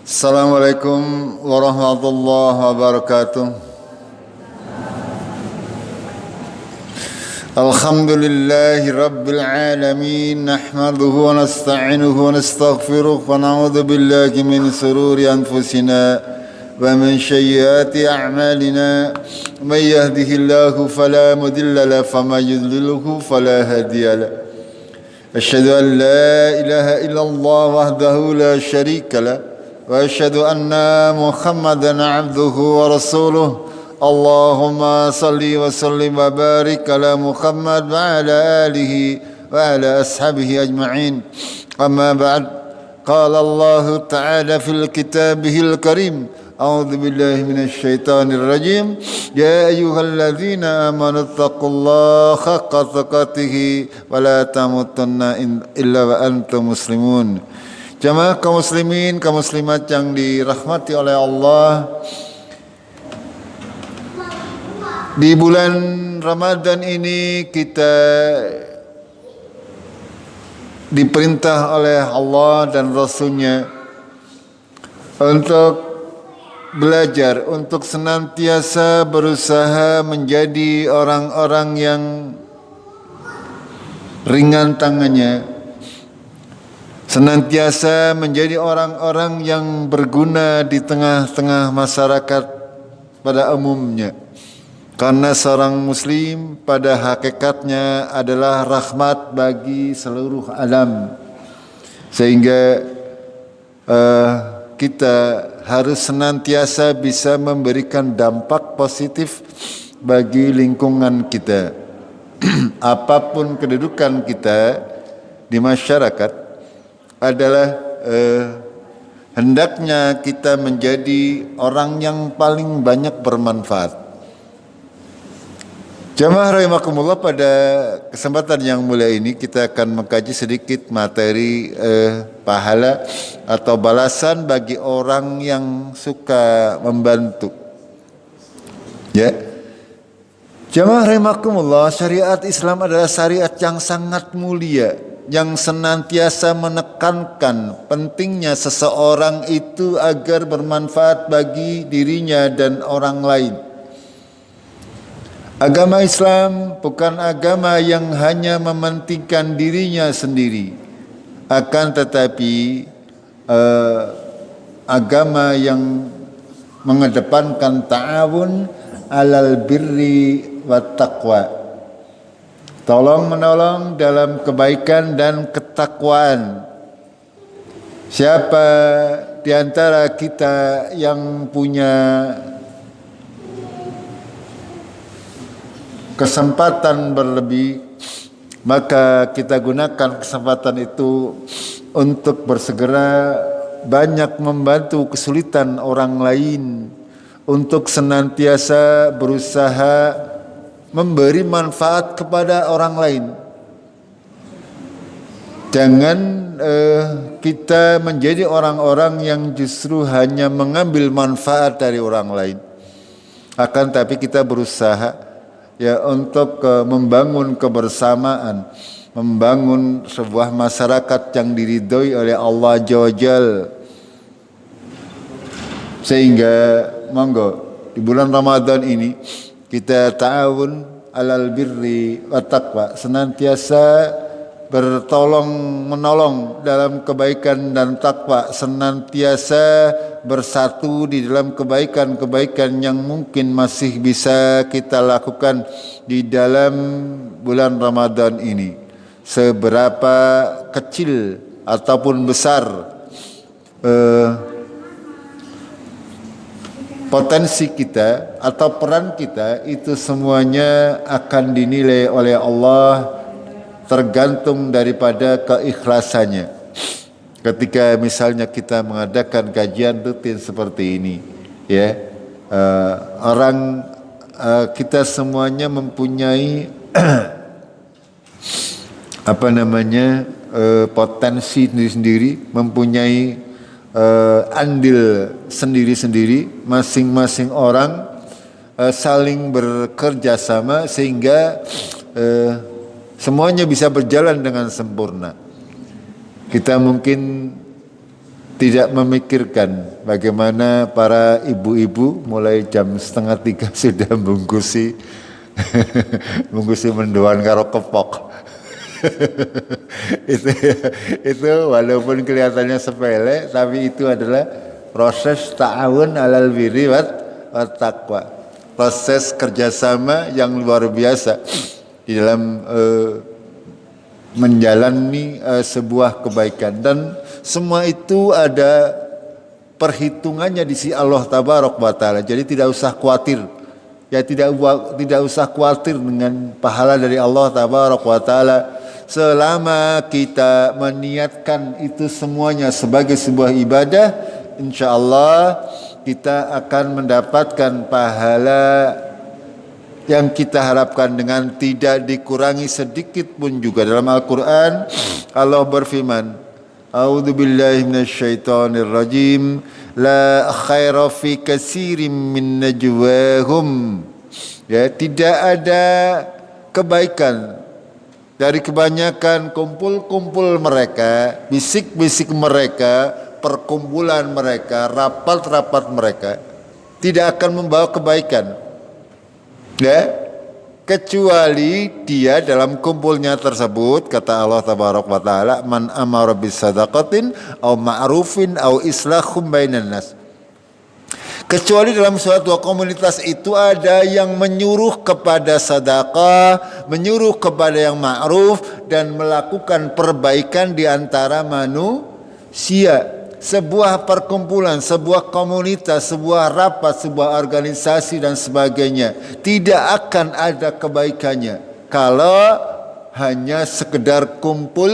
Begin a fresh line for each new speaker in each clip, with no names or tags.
Assalamualaikum warahmatullahi wabarakatuh. Alhamdulillahi rabbil alamin. Nahmaduhu wa nasta'inuhu wa nastaghfiruh wa na'udzu billahi min shururi anfusina wa min sayyiati a'malina. May yahdihillahu fala mudilla lahu wa may yudlilhu fala hadiya lahu. Asyhadu an la ilaha illallah wahdahu la syarika lahu wa asyhadu anna Muhammadan abduhu wa rasuluh. Allahumma salli wa sallim wa barik ala Muhammad wa ala alihi wa ala ashabihi ajma'in. Amma ba'd. Qala Allah ta'ala fil kitabihil karim. A'udzu billahi minasy syaithanir rajim. Ya ayyuhalladzina amanu taqullaha haqqa tuqatih wa la tamutunna illa wa antum muslimun. Jamaah kaum muslimin, kaum muslimat yang dirahmati oleh Allah, di bulan Ramadan ini kita diperintah oleh Allah dan Rasul-Nya untuk belajar, untuk senantiasa berusaha menjadi orang-orang yang ringan tangannya, senantiasa menjadi orang-orang yang berguna di tengah-tengah masyarakat pada umumnya. Karena seorang muslim pada hakikatnya adalah rahmat bagi seluruh alam. Sehingga kita harus senantiasa bisa memberikan dampak positif bagi lingkungan kita. Apapun kedudukan kita di masyarakat adalah hendaknya kita menjadi orang yang paling banyak bermanfaat. Jamaah rahimakumullah, pada kesempatan yang mulia ini kita akan mengkaji sedikit materi pahala atau balasan bagi orang yang suka membantu. Ya. Jamaah rahimakumullah, syariat Islam adalah syariat yang sangat mulia, yang senantiasa menekankan pentingnya seseorang itu agar bermanfaat bagi dirinya dan orang lain. Agama Islam bukan agama yang hanya mementingkan dirinya sendiri, akan tetapi agama yang mengedepankan ta'awun alal birri wat taqwa, tolong menolong dalam kebaikan dan ketakwaan. Siapa di antara kita yang punya kesempatan berlebih, maka kita gunakan kesempatan itu untuk bersegera banyak membantu kesulitan orang lain, untuk senantiasa berusaha memberi manfaat kepada orang lain. Jangan kita menjadi orang-orang yang justru hanya mengambil manfaat dari orang lain, akan tapi kita berusaha untuk membangun kebersamaan, membangun sebuah masyarakat yang diridhoi oleh Allah Azza wa Jalla. Sehingga monggo di bulan Ramadan ini kita ta'awun alal birri wa taqwa, senantiasa bertolong menolong dalam kebaikan dan takwa, senantiasa bersatu di dalam kebaikan-kebaikan yang mungkin masih bisa kita lakukan di dalam bulan Ramadan ini. Seberapa kecil ataupun besar potensi kita atau peran kita, itu semuanya akan dinilai oleh Allah tergantung daripada keikhlasannya. Ketika misalnya kita mengadakan kajian rutin seperti ini, ya, kita semuanya mempunyai potensi sendiri-sendiri, mempunyai andil sendiri-sendiri, masing-masing orang saling bekerja sama sehingga semuanya bisa berjalan dengan sempurna. Kita mungkin tidak memikirkan bagaimana para ibu-ibu mulai jam 2:30 sudah bungkusi mendoan karo kepok. itu itu walaupun kelihatannya sepele, tapi itu adalah proses ta'awun 'alal birri wat taqwa, proses kerjasama yang luar biasa di dalam menjalani sebuah kebaikan, dan semua itu ada perhitungannya di sisi Allah Tabaraka wa Ta'ala. Jadi tidak usah khawatir, ya tidak usah khawatir dengan pahala dari Allah Tabaraka wa Ta'ala. Selama kita meniatkan itu semuanya sebagai sebuah ibadah, insya Allah kita akan mendapatkan pahala yang kita harapkan dengan tidak dikurangi sedikit pun juga. Dalam Al-Quran Allah berfirman, A'udzu billahi minasyaitonir rajim, la khaira fi katsirin min najwahum. Ya, tidak ada kebaikan dari kebanyakan kumpul-kumpul mereka, bisik-bisik mereka, perkumpulan mereka, rapat-rapat mereka, tidak akan membawa kebaikan. Ya, kecuali dia dalam kumpulnya tersebut, kata Allah Tabaraka wa Ta'ala, man amara bis sadaqatin aw ma'rufin aw islahum bainan nas. Kecuali dalam suatu komunitas itu ada yang menyuruh kepada sedekah, menyuruh kepada yang ma'ruf, dan melakukan perbaikan di antara manusia. Sebuah perkumpulan, sebuah komunitas, sebuah rapat, sebuah organisasi dan sebagainya tidak akan ada kebaikannya kalau hanya sekedar kumpul,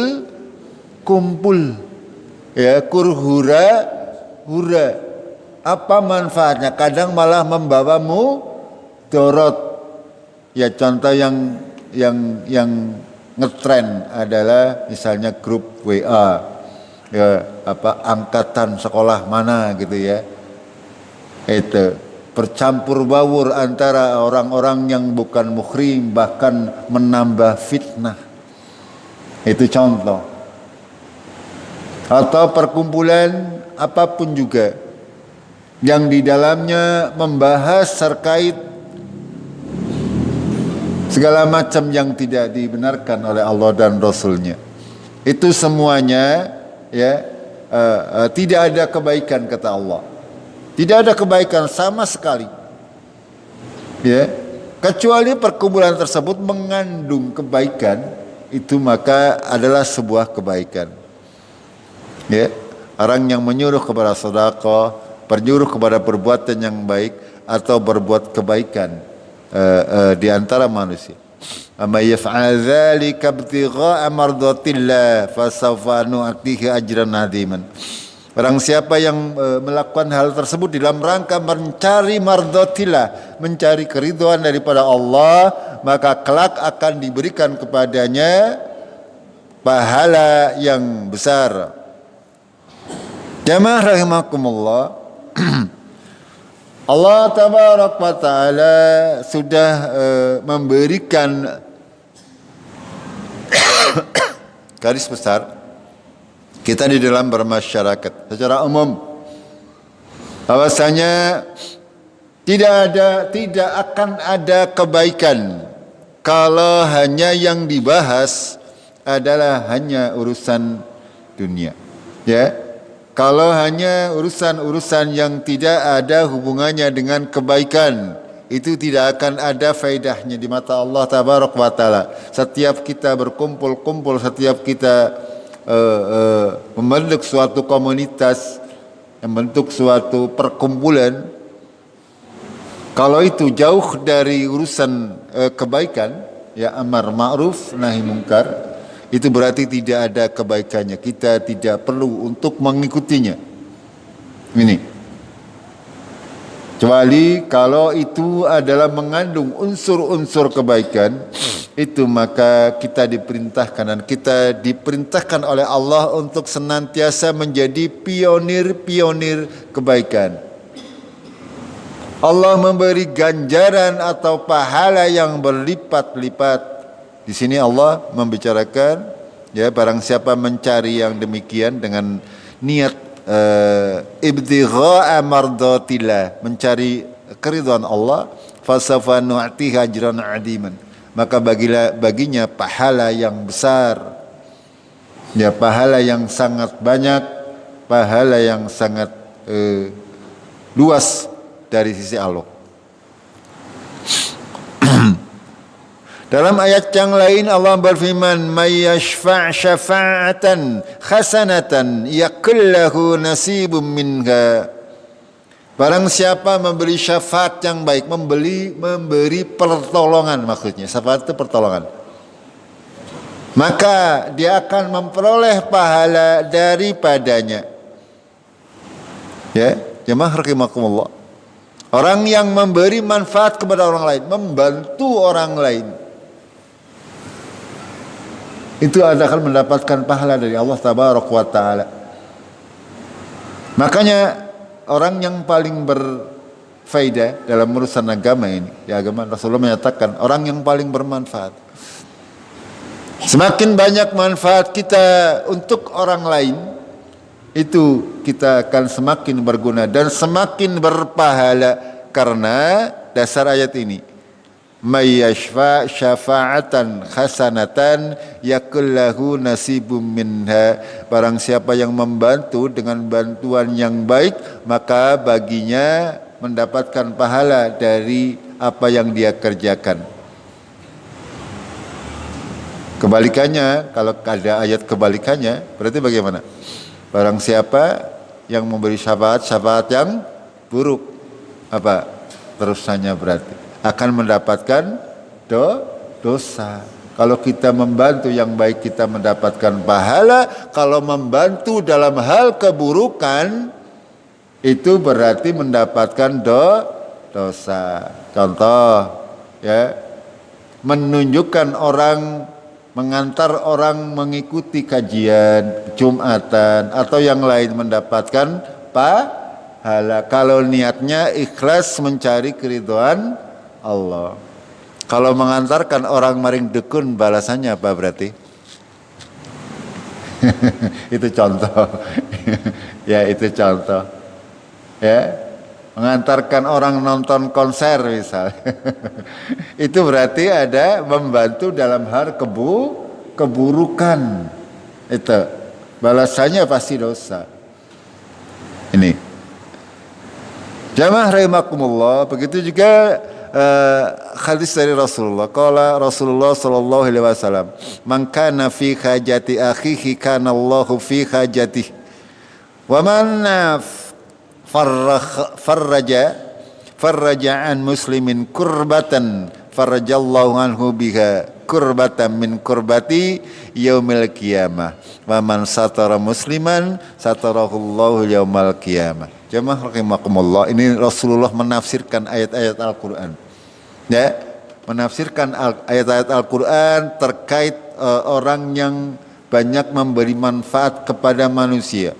ya, hura. Apa manfaatnya? Kadang malah membawamu dorot. Ya, contoh yang ngetren adalah misalnya grup WA, ya, angkatan sekolah mana gitu ya, itu bercampur baur antara orang-orang yang bukan muhrim, bahkan menambah fitnah. Itu contoh. Atau perkumpulan apapun juga yang di dalamnya membahas terkait segala macam yang tidak dibenarkan oleh Allah dan Rasulnya. Itu semuanya, ya, tidak ada kebaikan, kata Allah. Tidak ada kebaikan sama sekali, ya, kecuali perkumpulan tersebut mengandung kebaikan, itu maka adalah sebuah kebaikan. Ya, orang yang menyuruh kepada sedekah, menyuruh kepada perbuatan yang baik atau berbuat kebaikan di antara manusia. Amma yaf'al dzalika ibtigha'a mardatillah fasawfa nu'tihi ajran 'aziman. Barang siapa yang melakukan hal tersebut dalam rangka mencari mardatillah, mencari keridhaan daripada Allah, maka kelak akan diberikan kepadanya pahala yang besar. Jamaah rahimakumullah, Allah Tabaraka wa Ta'ala sudah memberikan garis besar kita di dalam bermasyarakat secara umum, bahwasanya tidak akan ada kebaikan kalau hanya yang dibahas adalah hanya urusan dunia, ya. Kalau hanya urusan-urusan yang tidak ada hubungannya dengan kebaikan, itu tidak akan ada faedahnya di mata Allah Tabaraka wa Ta'ala. Setiap kita berkumpul-kumpul, setiap kita membentuk suatu komunitas, membentuk suatu perkumpulan, kalau itu jauh dari urusan kebaikan, ya, amar ma'ruf nahi mungkar, itu berarti tidak ada kebaikannya. Kita tidak perlu untuk mengikutinya. Ini. Kecuali kalau itu adalah mengandung unsur-unsur kebaikan, itu maka kita diperintahkan, dan kita diperintahkan oleh Allah untuk senantiasa menjadi pionir-pionir kebaikan. Allah memberi ganjaran atau pahala yang berlipat-lipat. Di sini Allah membicarakan, ya, barang siapa mencari yang demikian dengan niat ibtigha'a mardatillah, mencari keridhaan Allah, fasawfa nu'tihi ajran 'aziman, maka baginya pahala yang besar, ya, pahala yang sangat banyak, pahala yang sangat luas dari sisi Allah. Dalam ayat yang lain Allah berfirman, "May yashfa' syafa'atan hasanatan yakul lahu nasibum minha." Barang siapa memberi syafaat yang baik, memberi pertolongan, maksudnya syafaat itu pertolongan, maka dia akan memperoleh pahala daripadanya. Ya, jemaah rahimakumullah. Orang yang memberi manfaat kepada orang lain, membantu orang lain, itu akan mendapatkan pahala dari Allah Tabaraka wa Ta'ala. Makanya orang yang paling berfaedah dalam urusan agama ini, ya, agama Rasulullah menyatakan orang yang paling bermanfaat. Semakin banyak manfaat kita untuk orang lain, itu kita akan semakin berguna dan semakin berpahala, karena dasar ayat ini. May yashfa' syafa'atan hasanatan yakul lahu nasibum minha. Barang siapa yang membantu dengan bantuan yang baik, maka baginya mendapatkan pahala dari apa yang dia kerjakan. Kebalikannya, kalau ada ayat kebalikannya, berarti bagaimana? Barang siapa yang memberi syafaat yang buruk, apa terusannya berarti? Akan mendapatkan dosa. Kalau kita membantu yang baik, kita mendapatkan pahala. Kalau membantu dalam hal keburukan, itu berarti mendapatkan dosa. Contoh, ya, menunjukkan orang, mengantar orang mengikuti kajian Jumatan atau yang lain, mendapatkan pahala kalau niatnya ikhlas mencari keridhaan Allah. Kalau mengantarkan orang maring dukun, balasannya apa berarti? Itu contoh. Ya, itu contoh. Ya, mengantarkan orang nonton konser misal. Itu berarti ada membantu dalam hal keburukan. Itu balasannya pasti dosa. Ini. Jamaah rahimakumullah, begitu juga hadis dari Rasulullah. Qala Rasulullah sallallahu alaihi wasallam, "Man kana fi hajati akhihi kana Allahu fi hajatihi. Wa man farraja an muslimin kurbatan farrajallahu anhu biha kurbatan min kurbati yaumil qiyamah. Wa man satara musliman satarahullahu yaumal qiyamah." Jemaah rahimakumullah, ini Rasulullah menafsirkan ayat-ayat Al-Qur'an. Ya, menafsirkan ayat-ayat Al-Qur'an terkait orang yang banyak memberi manfaat kepada manusia.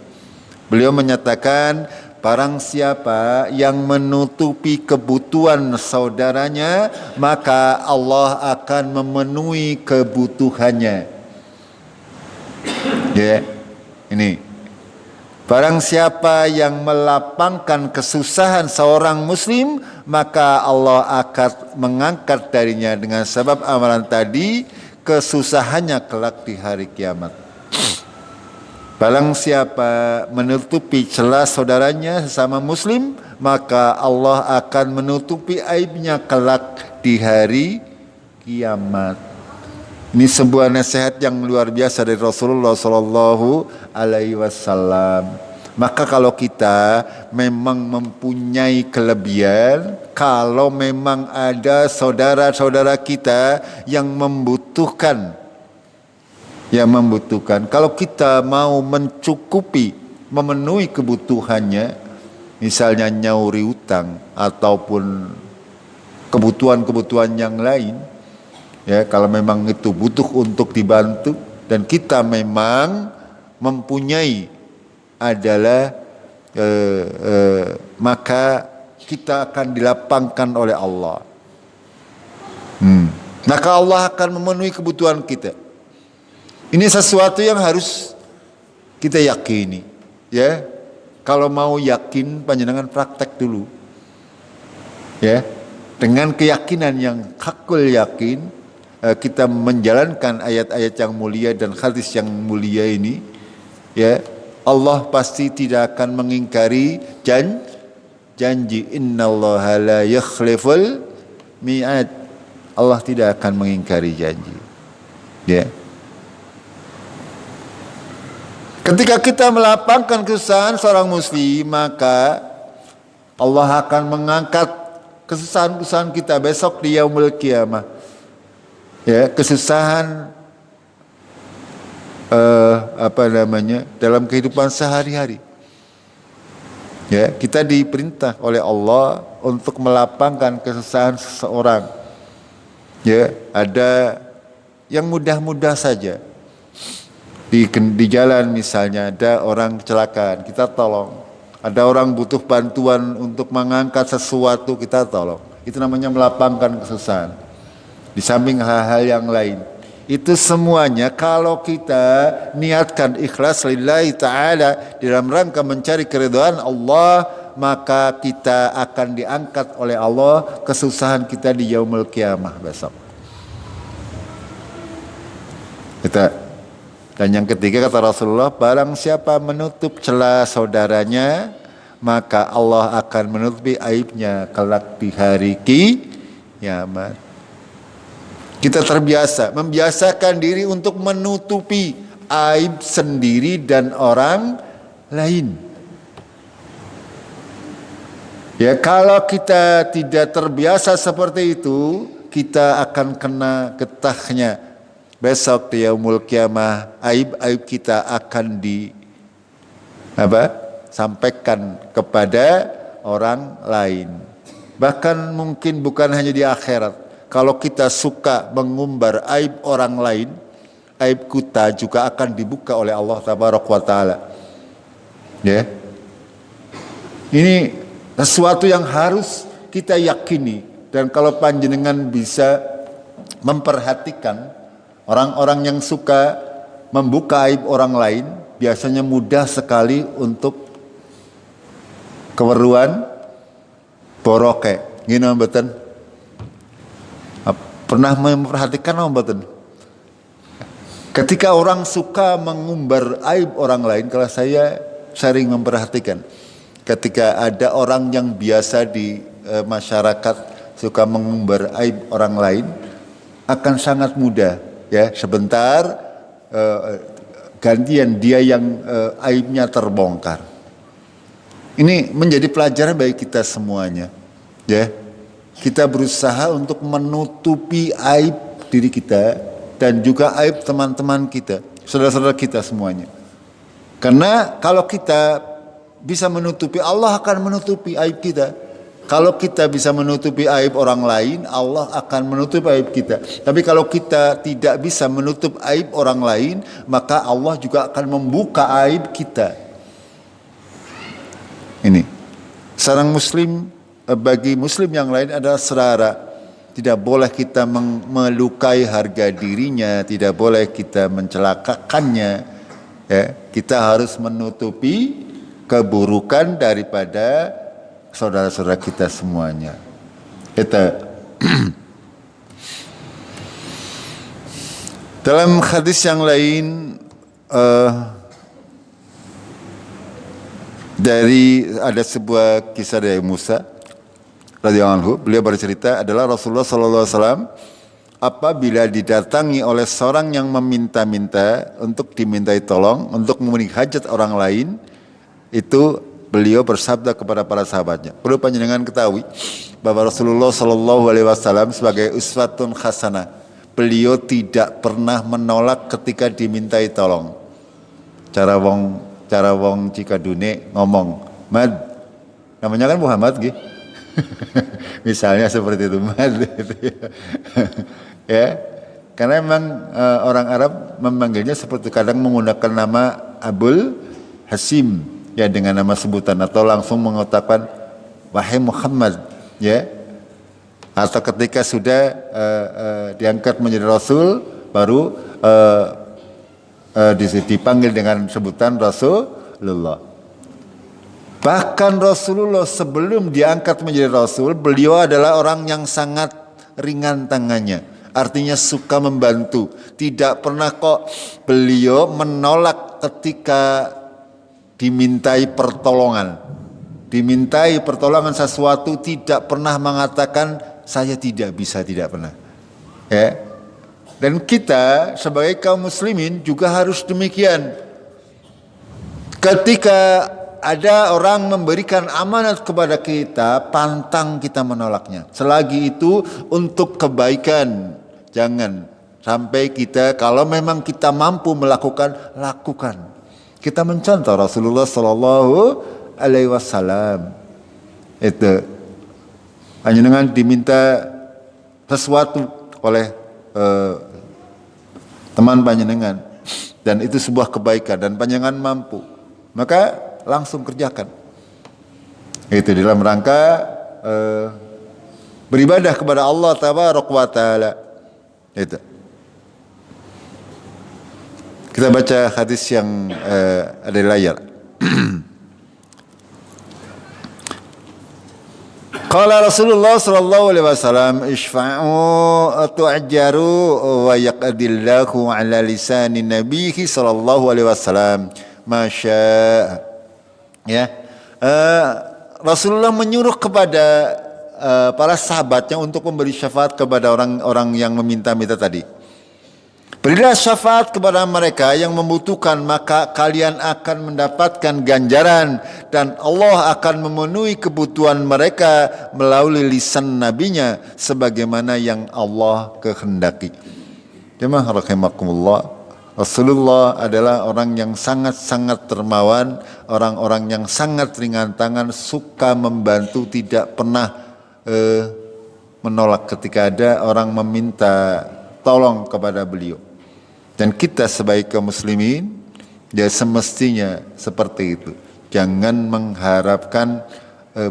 Beliau menyatakan, barang siapa yang menutupi kebutuhan saudaranya, maka Allah akan memenuhi kebutuhannya. Ya, ini. Barang siapa yang melapangkan kesusahan seorang muslim, maka Allah akan mengangkat darinya dengan sebab amalan tadi kesusahannya kelak di hari kiamat. Barang siapa menutupi celah saudaranya sesama muslim, maka Allah akan menutupi aibnya kelak di hari kiamat. Ini sebuah nasihat yang luar biasa dari Rasulullah Sallallahu Alaihi Wasallam. Maka kalau kita memang mempunyai kelebihan, kalau memang ada saudara-saudara kita yang membutuhkan, kalau kita mau mencukupi, memenuhi kebutuhannya, misalnya nyauri utang ataupun kebutuhan-kebutuhan yang lain, ya, kalau memang itu butuh untuk dibantu dan kita memang mempunyai adalah maka kita akan dilapangkan oleh Allah. Maka Allah akan memenuhi kebutuhan kita. Ini sesuatu yang harus kita yakini, ya. Kalau mau yakin, panjenengan praktek dulu. Ya, dengan keyakinan yang hakul yakin, kita menjalankan ayat-ayat yang mulia dan hadis yang mulia ini, ya, Allah pasti tidak akan mengingkari janji. Innallaha la yakhliful mi'ad. Allah tidak akan mengingkari janji. Ya. Ketika kita melapangkan kesusahan seorang muslim, maka Allah akan mengangkat kesusahan-kesusahan kita besok di yaumul qiyamah. Ya, kesusahan dalam kehidupan sehari-hari. Ya, kita diperintah oleh Allah untuk melapangkan kesusahan seseorang. Ya, ada yang mudah-mudah saja. Di jalan misalnya ada orang kecelakaan, kita tolong. Ada orang butuh bantuan untuk mengangkat sesuatu, kita tolong. Itu namanya melapangkan kesusahan. Di samping hal-hal yang lain. Itu semuanya kalau kita niatkan ikhlas lillahi ta'ala dalam rangka mencari keridhaan Allah, maka kita akan diangkat oleh Allah kesusahan kita di yaumul qiyamah besok. Dan yang ketiga kata Rasulullah, barang siapa menutup celah saudaranya, maka Allah akan menutupi aibnya kelak di hari kiamat. Kita membiasakan diri untuk menutupi aib sendiri dan orang lain. Ya, kalau kita tidak terbiasa seperti itu, kita akan kena getahnya. Besok di yaumul qiyamah, aib-aib kita akan sampaikan kepada orang lain. Bahkan mungkin bukan hanya di akhirat. Kalau kita suka mengumbar aib orang lain, aib kita juga akan dibuka oleh Allah Tabaraka wa Ta'ala. Ya. Ini sesuatu yang harus kita yakini. Dan kalau panjenengan bisa memperhatikan orang-orang yang suka membuka aib orang lain, biasanya mudah sekali untuk keweruan boroke. Gini mboten? Pernah memperhatikan mboten? Ketika orang suka mengumbar aib orang lain, kalau saya sering memperhatikan, ketika ada orang yang biasa di masyarakat suka mengumbar aib orang lain, akan sangat mudah, ya, sebentar gantian dia yang aibnya terbongkar. Ini menjadi pelajaran bagi kita semuanya, ya. Kita berusaha untuk menutupi aib diri kita dan juga aib teman-teman kita, saudara-saudara kita semuanya. Karena kalau kita bisa menutupi, Allah akan menutupi aib kita. Kalau kita bisa menutupi aib orang lain, Allah akan menutupi aib kita. Tapi kalau kita tidak bisa menutup aib orang lain, maka Allah juga akan membuka aib kita. Ini seorang muslim, bagi muslim yang lain adalah saudara. Tidak boleh kita melukai harga dirinya, tidak boleh kita mencelakakannya. Ya, kita harus menutupi keburukan daripada saudara-saudara kita semuanya. Kita dalam hadis yang lain ada sebuah kisah dari Musa radhiyallahu anhu, beliau bercerita adalah Rasulullah sallallahu alaihi wasallam apabila didatangi oleh seorang yang meminta-minta untuk dimintai tolong untuk memenuhi hajat orang lain, itu beliau bersabda kepada para sahabatnya. Perlu panjenengan ketahui bahwa Rasulullah sallallahu alaihi wasallam sebagai uswatun hasanah, beliau tidak pernah menolak ketika dimintai tolong. Cara wong Cikadune ngomong, "Mad." Namanya kan Muhammad gitu. Misalnya seperti itu, Mad. Ya. Karena memang orang Arab memanggilnya seperti kadang menggunakan nama Abul Hasim, ya, dengan nama sebutan, atau langsung mengatakan wahai Muhammad, ya. Atau ketika sudah diangkat menjadi Rasul, baru dipanggil dengan sebutan Rasulullah. Bahkan Rasulullah sebelum diangkat menjadi Rasul, beliau adalah orang yang sangat ringan tangannya. Artinya suka membantu. Tidak pernah kok beliau menolak ketika dimintai pertolongan. Dimintai pertolongan sesuatu, tidak pernah mengatakan saya tidak bisa, tidak pernah. Ya. Dan kita sebagai kaum muslimin juga harus demikian. Ketika ada orang memberikan amanat kepada kita, pantang kita menolaknya. Selagi itu untuk kebaikan. Jangan sampai kita, kalau memang kita mampu melakukan, lakukan. Kita mencontoh Rasulullah Sallallahu Alaihi Wasallam. Itu panjenengan diminta sesuatu oleh teman panjenengan, dan itu sebuah kebaikan dan panjenengan mampu, maka langsung kerjakan. Itu dalam rangka beribadah kepada Allah Tabaraka wa Ta'ala. Itu. Kita baca hadis yang ada di layar. Qala Rasulullah sallallahu alaihi wasallam, isfa'u tu'jaru wa yaqdillahu ala lisani nabihi sallallahu alaihi wasallam masya. Ya, Rasulullah menyuruh kepada para sahabatnya untuk memberi syafaat kepada orang-orang yang meminta-minta tadi. Berilah syafaat kepada mereka yang membutuhkan, maka kalian akan mendapatkan ganjaran dan Allah akan memenuhi kebutuhan mereka melalui lisan nabinya sebagaimana yang Allah kehendaki. Jemaah rahimakumullah, Rasulullah adalah orang yang sangat-sangat dermawan, orang-orang yang sangat ringan tangan, suka membantu, tidak pernah menolak ketika ada orang meminta tolong kepada beliau. Dan kita sebagai kaum muslimin, ya semestinya seperti itu. Jangan mengharapkan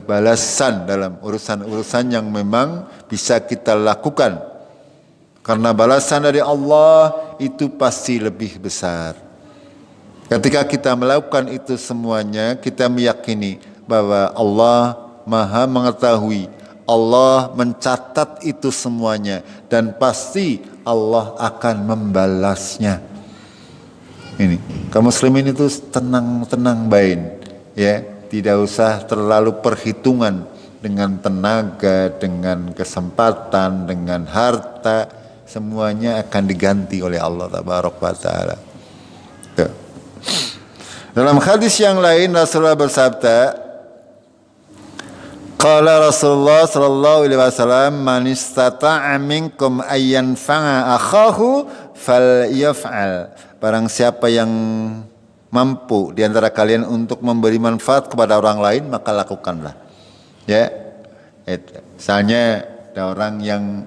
balasan dalam urusan-urusan yang memang bisa kita lakukan. Karena balasan dari Allah itu pasti lebih besar. Ketika kita melakukan itu semuanya, kita meyakini bahwa Allah Maha mengetahui, Allah mencatat itu semuanya, dan pasti Allah akan membalasnya. Ini, kaum muslimin itu tenang bain, ya, tidak usah terlalu perhitungan dengan tenaga, dengan kesempatan, dengan harta, semuanya akan diganti oleh Allah Tabaraka wa Ta'ala. Dalam hadis yang lain Rasulullah bersabda, qala Rasulullah sallallahu alaihi wasallam, man istata'a minkum ayyan fa'a akhahu falyaf'al. Barang siapa yang mampu di antara kalian untuk memberi manfaat kepada orang lain, maka lakukanlah. Ya. Misalnya ada orang yang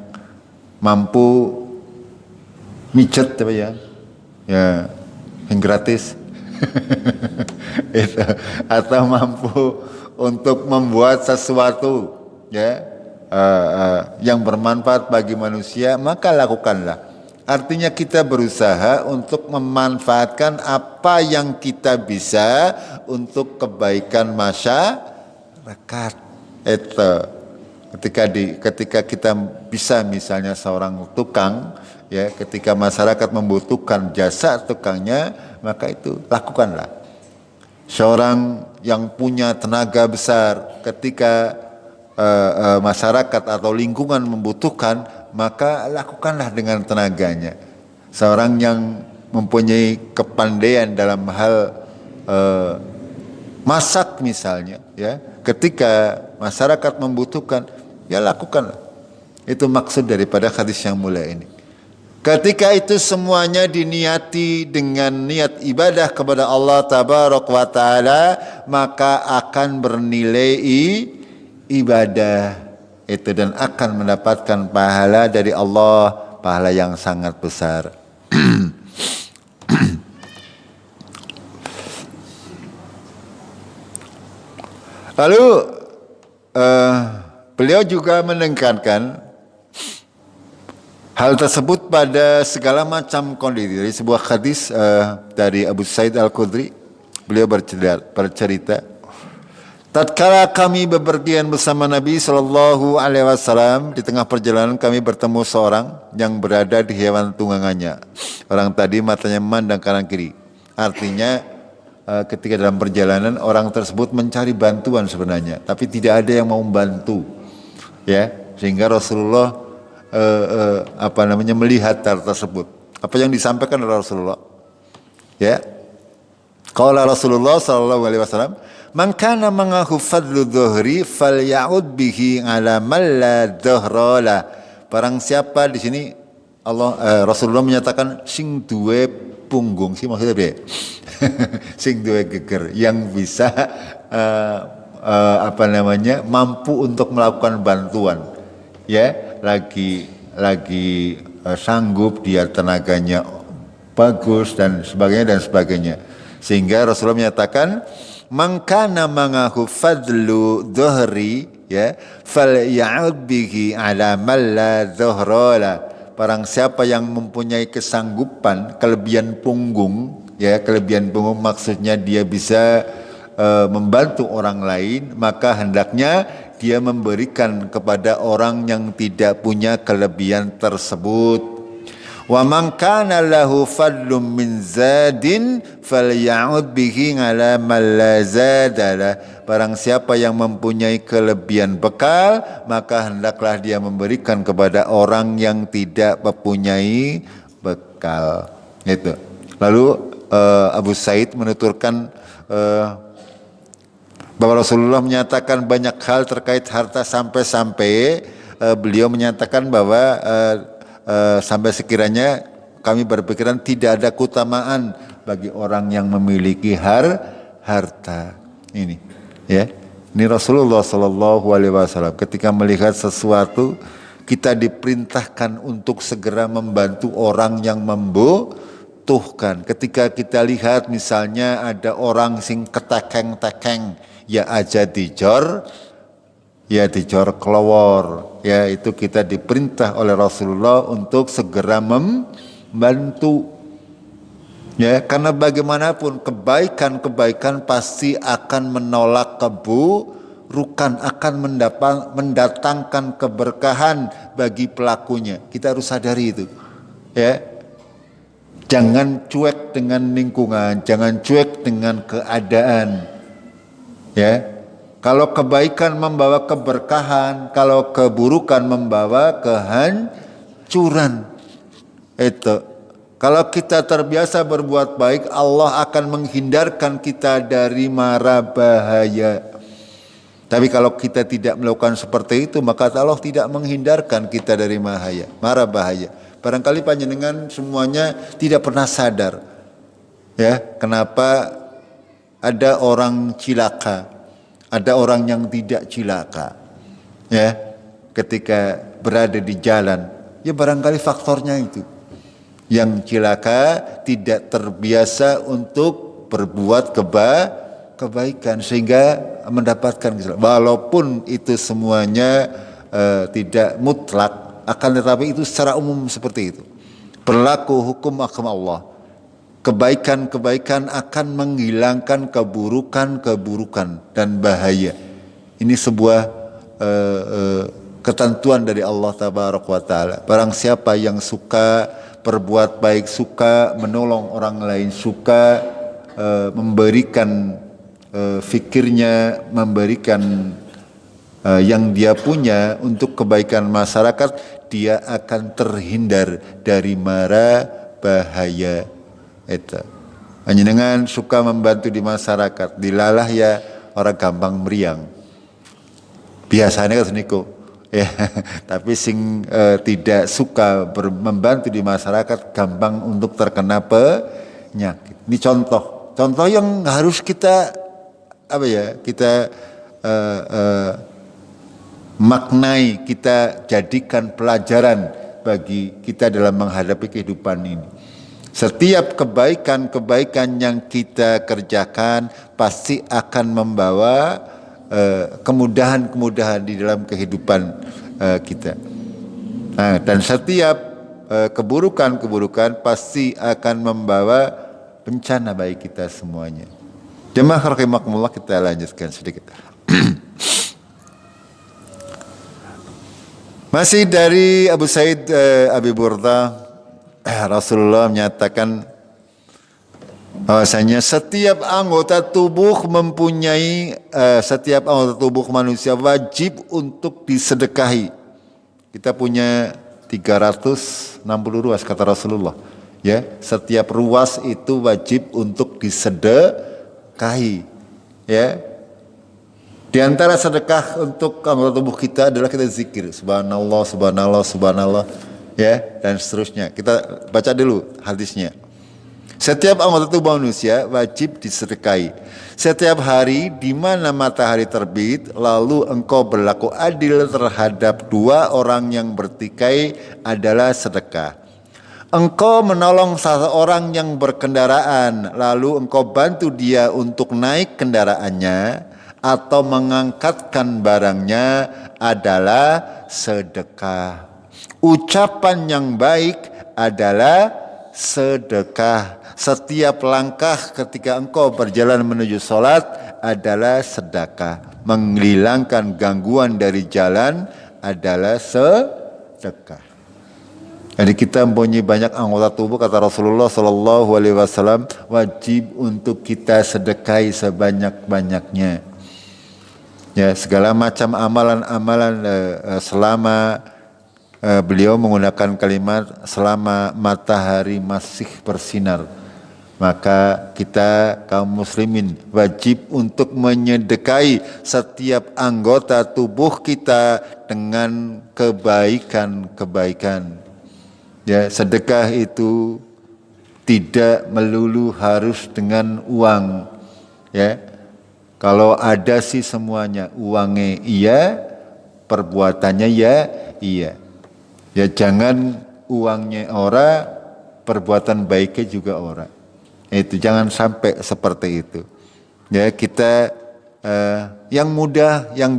mampu mijet apa ya? Ya, yang gratis. Itu, atau mampu untuk membuat sesuatu, ya, yang bermanfaat bagi manusia, maka lakukanlah. Artinya kita berusaha untuk memanfaatkan apa yang kita bisa untuk kebaikan masyarakat. Itu ketika kita bisa, misalnya seorang tukang, ya, ketika masyarakat membutuhkan jasa tukangnya, maka itu lakukanlah. Seorang yang punya tenaga besar, ketika masyarakat atau lingkungan membutuhkan, maka lakukanlah dengan tenaganya. Seorang yang mempunyai kepandaian dalam hal masak misalnya, ya, ketika masyarakat membutuhkan, ya lakukanlah. Itu maksud daripada hadis yang mulia ini. Ketika itu semuanya diniati dengan niat ibadah kepada Allah Tabaraka wa Ta'ala, maka akan bernilai ibadah itu dan akan mendapatkan pahala dari Allah, pahala yang sangat besar. Lalu beliau juga menekankan hal tersebut pada segala macam kondisi. Dari sebuah hadis dari Abu Sa'id Al-Khudri, beliau bercerita, Tatkala kami bepergian bersama Nabi Shallallahu Alaihi Wasallam, di tengah perjalanan kami bertemu seorang yang berada di hewan tunggangannya. Orang tadi matanya memandang kanan kiri. Artinya ketika dalam perjalanan orang tersebut mencari bantuan sebenarnya, tapi tidak ada yang mau membantu, ya, sehingga Rasulullah melihat hal tersebut. Apa yang disampaikan oleh Rasulullah? Ya, qala Rasulullah Shallallahu Alaihi Wasallam, man kana mangahu fadlu dhuhri falya'ud bihi ala man la dhuhra la. Barang siapa di sini Rasulullah menyatakan sing duwe punggung, sih maksudnya apa ya? Sing duwe geger yang bisa mampu untuk melakukan bantuan, ya, lagi sanggup, dia tenaganya bagus dan sebagainya. Sehingga Rasulullah menyatakan mangkana mangahu fadlu dhuhri, ya, falya'ud bihi ala man la dhuhra la. Barang siapa yang mempunyai kesanggupan, kelebihan punggung, ya, kelebihan punggung maksudnya dia bisa membantu orang lain, maka hendaknya dia memberikan kepada orang yang tidak punya kelebihan tersebut. Wa man kana lahu fadlun min zadin falya'ud bihi ala man la zadala. Barang siapa yang mempunyai kelebihan bekal, maka hendaklah dia memberikan kepada orang yang tidak mempunyai bekal. Itu. Lalu Abu Said menuturkan bahwa Rasulullah menyatakan banyak hal terkait harta sampai-sampai beliau menyatakan bahwa sampai sekiranya kami berpikiran tidak ada keutamaan bagi orang yang memiliki harta ini, ya. Ini Rasulullah Shallallahu Alaihi Wasallam ketika melihat sesuatu, kita diperintahkan untuk segera membantu orang yang membutuhkan. Ketika kita lihat misalnya ada orang sing ketekeng-tekeng, ya aja dijor kelowor, ya, itu kita diperintah oleh Rasulullah untuk segera membantu, ya, karena bagaimanapun kebaikan pasti akan menolak keburukan, akan mendatangkan keberkahan bagi pelakunya. Kita harus sadari itu, ya. Jangan cuek dengan lingkungan, jangan cuek dengan keadaan, ya. Kalau kebaikan membawa keberkahan, kalau keburukan membawa kehancuran. Itu. Kalau kita terbiasa berbuat baik, Allah akan menghindarkan kita dari mara bahaya. Tapi kalau kita tidak melakukan seperti itu, maka Allah tidak menghindarkan kita dari mara bahaya. Barangkali panjenengan semuanya tidak pernah sadar, ya, kenapa ada orang cilaka. Ada orang yang tidak cilaka, ya, ketika berada di jalan, ya barangkali faktornya itu. Yang cilaka tidak terbiasa untuk berbuat kebaikan sehingga mendapatkan kesalahan. Walaupun itu semuanya tidak mutlak, akan tetapi itu secara umum seperti itu. Berlaku hukum agama Allah. Kebaikan-kebaikan akan menghilangkan keburukan-keburukan dan bahaya. Ini sebuah ketentuan dari Allah Tabaraka wa Ta'ala. Barang siapa yang suka berbuat baik, suka menolong orang lain, suka memberikan fikirnya, memberikan yang dia punya untuk kebaikan masyarakat, dia akan terhindar dari mara bahaya. Itu. Panjenengan suka membantu di masyarakat, dilalah ya orang gampang meriang. Biasanya kan niku, ya. Tapi sing tidak suka membantu di masyarakat gampang untuk terkena penyakit. Ini contoh yang harus kita maknai, kita jadikan pelajaran bagi kita dalam menghadapi kehidupan ini. Setiap kebaikan-kebaikan yang kita kerjakan pasti akan membawa kemudahan-kemudahan di dalam kehidupan kita. Nah, dan setiap keburukan-keburukan pasti akan membawa bencana bagi kita semuanya. Jemaah rahimakumullah, kita lanjutkan sedikit. Masih dari Abu Said Abi Burda, Rasulullah menyatakan bahwasanya setiap anggota tubuh manusia wajib untuk disedekahi. Kita punya 360 ruas kata Rasulullah. Ya, setiap ruas itu wajib untuk disedekahi. Ya. Di antara sedekah untuk anggota tubuh kita adalah kita zikir, subhanallah, subhanallah, subhanallah, ya, dan seterusnya. Kita baca dulu hadisnya. Setiap anggota tubuh manusia wajib disedekahi. Setiap hari di mana matahari terbit, lalu engkau berlaku adil terhadap dua orang yang bertikai adalah sedekah. Engkau menolong seseorang yang berkendaraan, lalu engkau bantu dia untuk naik kendaraannya atau mengangkatkan barangnya adalah sedekah. Ucapan yang baik adalah sedekah. Setiap langkah ketika engkau berjalan menuju sholat adalah sedekah. Menghilangkan gangguan dari jalan adalah sedekah. Jadi kita mempunyai banyak anggota tubuh, kata Rasulullah SAW, wajib untuk kita sedekahi sebanyak-banyaknya. Ya, segala macam amalan-amalan selama beliau menggunakan kalimat selama matahari masih bersinar, maka kita kaum muslimin wajib untuk menyedekahi setiap anggota tubuh kita dengan kebaikan-kebaikan. Ya, sedekah itu tidak melulu harus dengan uang, ya. Kalau ada sih semuanya, uangnya iya, perbuatannya ya iya. Ya jangan uangnya ora, perbuatan baiknya juga ora. Itu jangan sampai seperti itu. Ya kita yang mudah, yang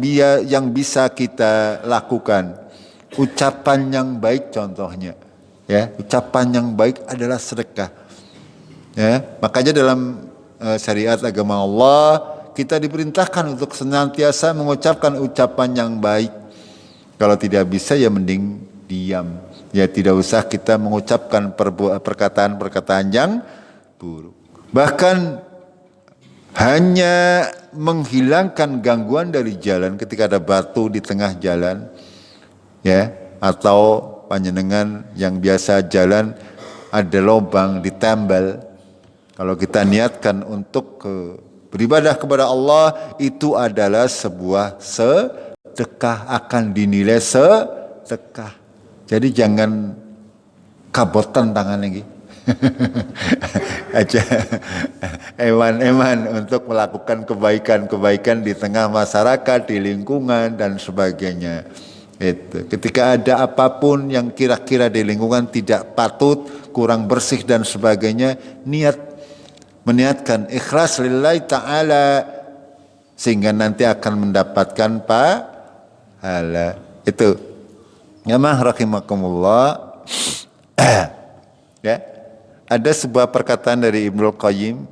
bisa kita lakukan, ucapan yang baik contohnya. Ya, ucapan yang baik adalah sedekah. Ya, makanya dalam syariat agama Allah kita diperintahkan untuk senantiasa mengucapkan ucapan yang baik. Kalau tidak bisa ya mending diam. Ya tidak usah kita mengucapkan perkataan-perkataan yang buruk. Bahkan hanya menghilangkan gangguan dari jalan ketika ada batu di tengah jalan, ya, atau panjenengan yang biasa jalan ada lubang ditambal. Kalau kita niatkan untuk beribadah kepada Allah, itu adalah sebuah sedekah, akan dinilai sedekah. Jadi jangan kabotan tangan lagi. Aja eman-eman untuk melakukan kebaikan-kebaikan di tengah masyarakat, di lingkungan dan sebagainya. Itu. Ketika ada apapun yang kira-kira di lingkungan tidak patut, kurang bersih dan sebagainya, meniatkan ikhlas lillahi ta'ala sehingga nanti akan mendapatkan pahala. Itu jamaah rahimakumullah. Ya, ada sebuah perkataan dari Ibnul Qayyim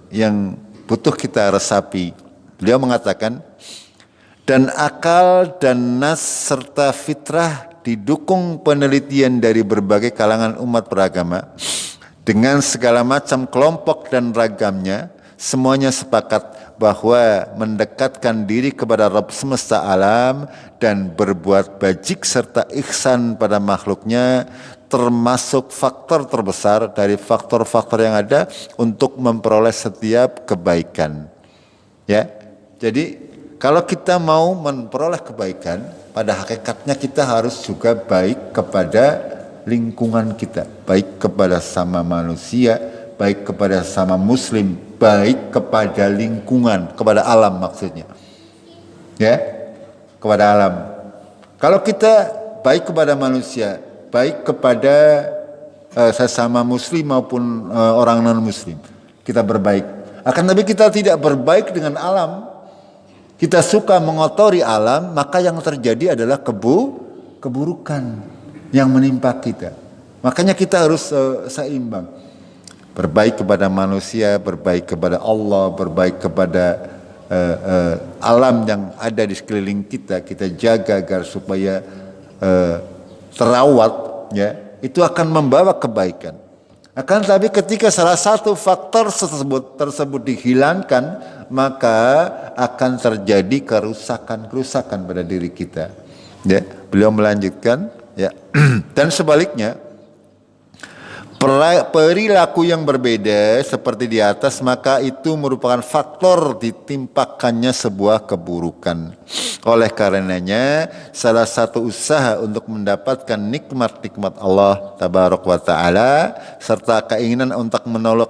yang butuh kita resapi. Beliau mengatakan, dan akal dan nas serta fitrah didukung penelitian dari berbagai kalangan umat beragama dengan segala macam kelompok dan ragamnya, semuanya sepakat bahwa mendekatkan diri kepada Rabb semesta alam dan berbuat bajik serta ihsan pada makhluknya termasuk faktor terbesar dari faktor-faktor yang ada untuk memperoleh setiap kebaikan. Ya, jadi kalau kita mau memperoleh kebaikan, pada hakikatnya kita harus juga baik kepada lingkungan kita, baik kepada sama manusia, baik kepada sama muslim, baik kepada lingkungan, kepada alam maksudnya. Ya, kepada alam. Kalau kita baik kepada manusia, baik kepada sesama muslim maupun orang non muslim, kita berbaik. Akan tapi kita tidak berbaik dengan alam, kita suka mengotori alam, maka yang terjadi adalah keburukan yang menimpa kita. Makanya kita harus seimbang. Berbaik kepada manusia, berbaik kepada Allah, berbaik kepada alam yang ada di sekeliling kita jaga agar supaya terawat, ya, itu akan membawa kebaikan. Akan tapi ketika salah satu faktor tersebut dihilangkan, maka akan terjadi kerusakan pada diri kita. Ya, beliau melanjutkan, ya, dan sebaliknya perilaku yang berbeda seperti di atas, maka itu merupakan faktor ditimpakannya sebuah keburukan. Oleh karenanya, salah satu usaha untuk mendapatkan nikmat-nikmat Allah Tabaraka wa Ta'ala serta keinginan untuk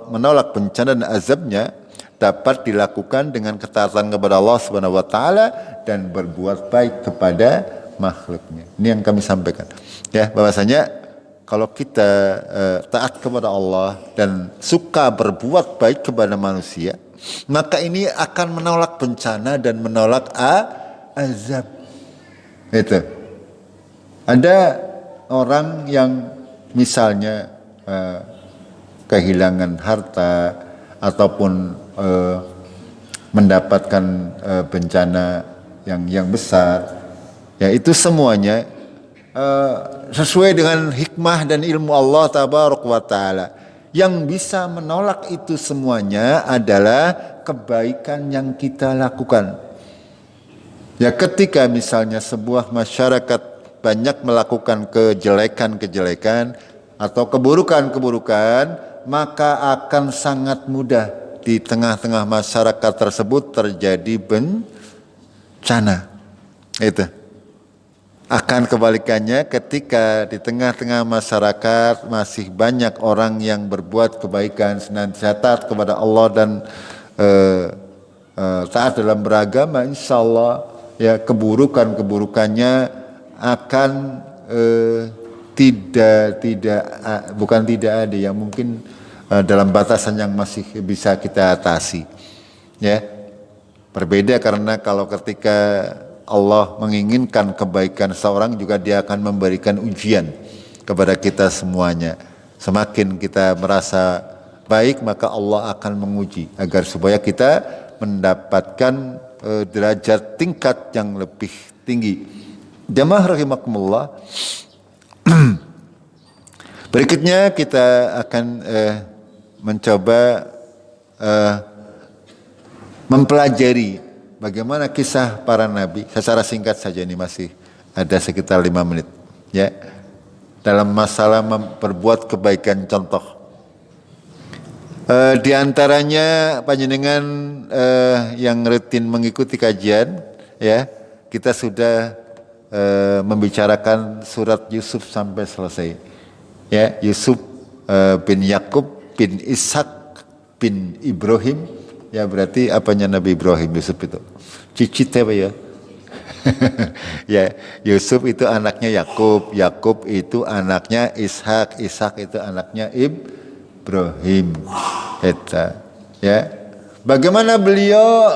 menolak bencana dan azabnya dapat dilakukan dengan ketaatan kepada Allah Subhanahu wa Ta'ala dan berbuat baik kepada makhluknya. Ini yang kami sampaikan. Ya, bahwasanya kalau kita taat kepada Allah dan suka berbuat baik kepada manusia, maka ini akan menolak bencana dan menolak azab. Itu. Ada orang yang misalnya kehilangan harta ataupun mendapatkan bencana yang besar, ya itu semuanya sesuai dengan hikmah dan ilmu Allah Tabaraka wa Ta'ala. Yang bisa menolak itu semuanya adalah kebaikan yang kita lakukan. Ya, ketika misalnya sebuah masyarakat banyak melakukan kejelekan-kejelekan atau keburukan-keburukan, maka akan sangat mudah di tengah-tengah masyarakat tersebut terjadi bencana. Itu. Akan kebalikannya, ketika di tengah-tengah masyarakat masih banyak orang yang berbuat kebaikan, senantiasa taat kepada Allah dan taat dalam beragama, insya Allah ya keburukannya akan bukan tidak ada, yang mungkin dalam batasan yang masih bisa kita atasi. Ya, berbeda karena kalau ketika Allah menginginkan kebaikan seorang, juga Dia akan memberikan ujian kepada kita semuanya. Semakin kita merasa baik, maka Allah akan menguji agar supaya kita mendapatkan derajat tingkat yang lebih tinggi. Jamaah rahimakumullah. Berikutnya kita akan mencoba mempelajari bagaimana kisah para nabi secara singkat saja, ini masih ada sekitar 5 menit, ya, dalam masalah berbuat kebaikan contoh. Di antaranya panjenengan yang rutin mengikuti kajian, ya, kita sudah membicarakan surat Yusuf sampai selesai. Ya, Yusuf bin Yakub bin Ishak bin Ibrahim. Ya, berarti apanya Nabi Ibrahim? Yusuf itu cicit apa ya? Ya, Yusuf itu anaknya Yakub, Yakub itu anaknya Ishak, Ishak itu anaknya Ibrahim. Eta, ya. Bagaimana beliau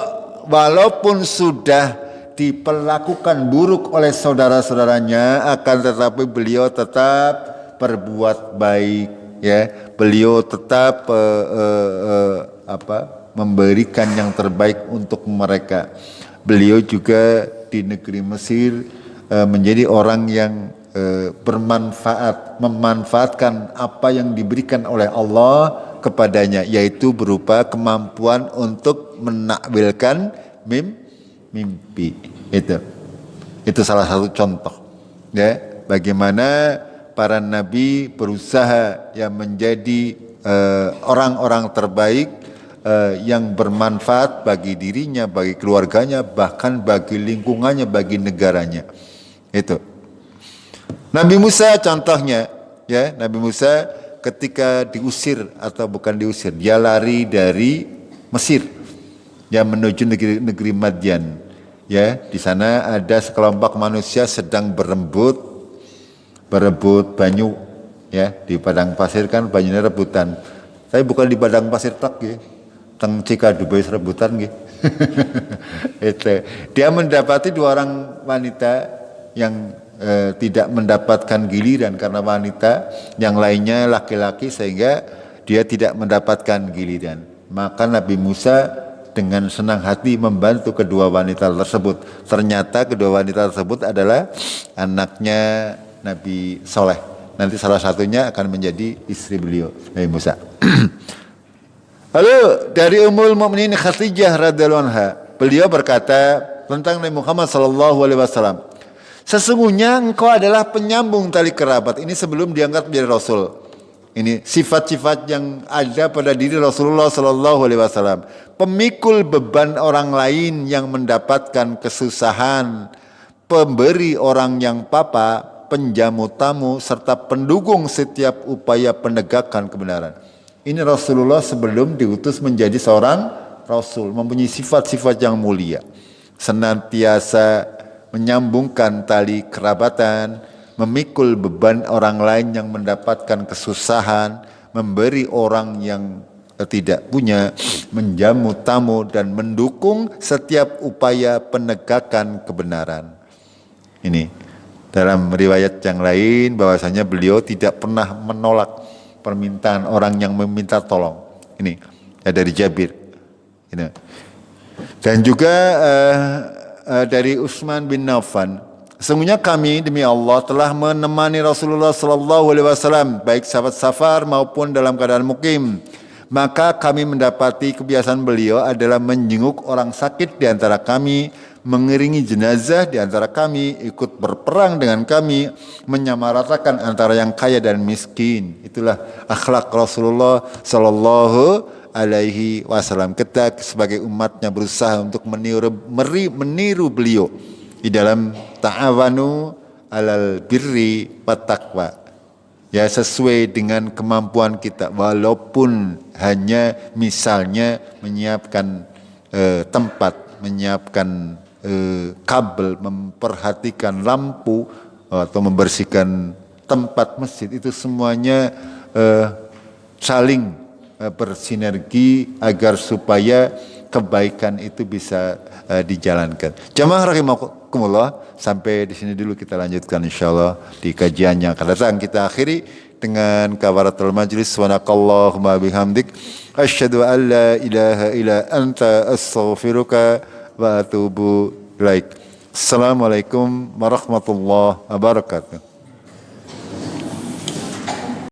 walaupun sudah diperlakukan buruk oleh saudara-saudaranya, akan tetapi beliau tetap berbuat baik, ya. Beliau tetap memberikan yang terbaik untuk mereka. Beliau juga di negeri Mesir menjadi orang yang memanfaatkan apa yang diberikan oleh Allah kepadanya, yaitu berupa kemampuan untuk menakwilkan mimpi. Itu salah satu contoh, ya, bagaimana para nabi berusaha yang menjadi orang-orang terbaik yang bermanfaat bagi dirinya, bagi keluarganya, bahkan bagi lingkungannya, bagi negaranya. Itu. Nabi Musa contohnya, ya, Nabi Musa ketika diusir atau bukan diusir, dia lari dari Mesir, ya, menuju negeri Madian. Ya, di sana ada sekelompok manusia sedang berebut banyu, ya, di padang pasir kan banyunya rebutan. Tapi bukan di padang pasir tak, ya. Teng Cikadubes rebutan gitu. Itu. Dia mendapati 2 orang wanita yang tidak mendapatkan giliran karena wanita yang lainnya laki-laki, sehingga dia tidak mendapatkan giliran. Maka Nabi Musa dengan senang hati membantu kedua wanita tersebut. Ternyata kedua wanita tersebut adalah anaknya Nabi Soleh. Nanti salah satunya akan menjadi istri beliau, Nabi Musa. Lalu dari Ummul Mukminin Khadijah radhiyallahu anha, beliau berkata tentang Nabi Muhammad sallallahu alaihi wasallam, sesungguhnya engkau adalah penyambung tali kerabat. Ini sebelum diangkat menjadi Rasul. Ini sifat-sifat yang ada pada diri Rasulullah sallallahu alaihi wasallam. Pemikul beban orang lain yang mendapatkan kesusahan, pemberi orang yang papa, penjamu tamu, serta pendukung setiap upaya penegakan kebenaran. Ini Rasulullah sebelum diutus menjadi seorang Rasul, mempunyai sifat-sifat yang mulia. Senantiasa menyambungkan tali kerabatan, memikul beban orang lain yang mendapatkan kesusahan, memberi orang yang tidak punya, menjamu tamu, dan mendukung setiap upaya penegakan kebenaran. Ini dalam riwayat yang lain bahwasanya beliau tidak pernah menolak permintaan orang yang meminta tolong. Ini ya, dari Jabir. Ini. Dan juga dari Utsman bin Affan, sesungguhnya kami demi Allah telah menemani Rasulullah sallallahu alaihi wasallam baik sahabat safar maupun dalam keadaan mukim. Maka kami mendapati kebiasaan beliau adalah menjenguk orang sakit di antara kami, mengiringi jenazah di antara kami, ikut berperang dengan kami, menyamaratakan antara yang kaya dan miskin. Itulah akhlak Rasulullah sallallahu alaihi wasallam. Kita sebagai umatnya berusaha untuk meniru beliau di dalam ta'awanu alal birri wat taqwa. Ya, sesuai dengan kemampuan kita, walaupun hanya misalnya menyiapkan tempat, menyiapkan kabel, memperhatikan lampu atau membersihkan tempat masjid, itu semuanya saling bersinergi agar supaya kebaikan itu bisa dijalankan. Jamaah rahimakumullah, sampai di sini dulu, kita lanjutkan insyaallah di kajian yang akan datang. Kita akhiri dengan kafaratul majlis. Subhanakallahumma bihamdik asyhadu an la ilaha illa anta astaghfiruka wa atubu ilaik. Assalamualaikum warahmatullahi wabarakatuh.